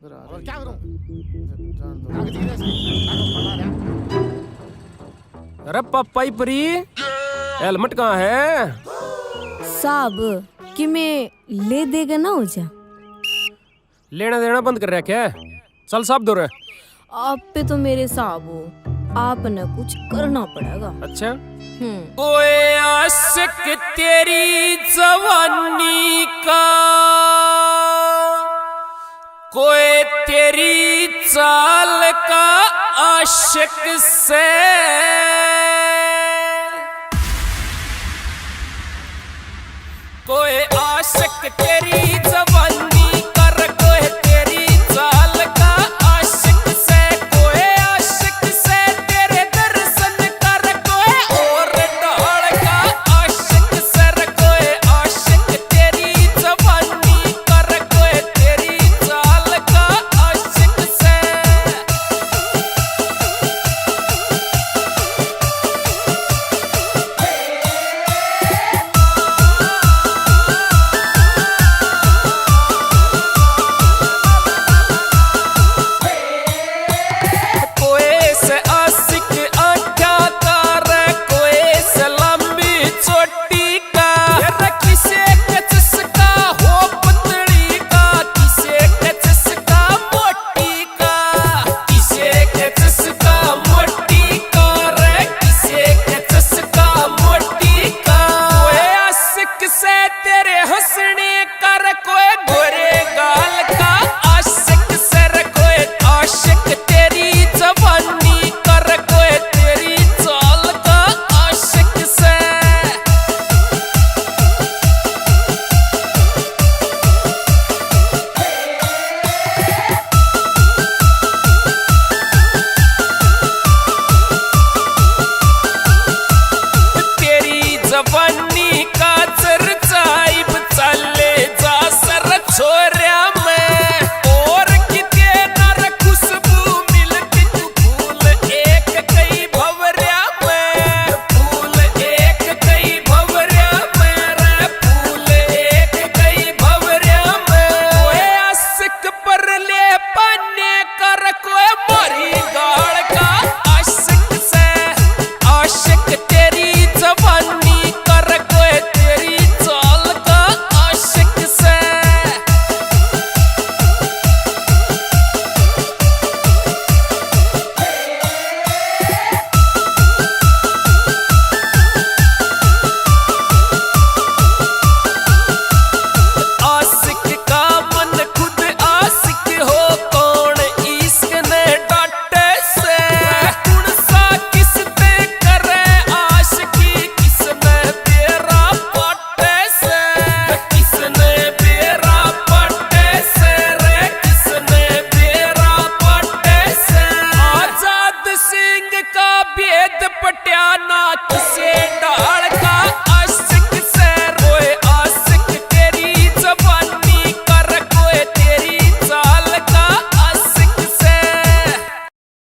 और क्या करूं? कागज की जैसे कागज बना रहा। अरे पपाई परी हेलमेट कहाँ है? साहब कि मैं ले देगा ना हो जा। लेना देना बंद कर रहा क्या? चल साहब दो रहे। आप पे तो मेरे साहब हो, आपने कुछ करना पड़ेगा। अच्छा हम्म। ओए आशिक तेरी जवानी का, कोई तेरी चाल का आशिक से, कोई आशिक तेरी जवानी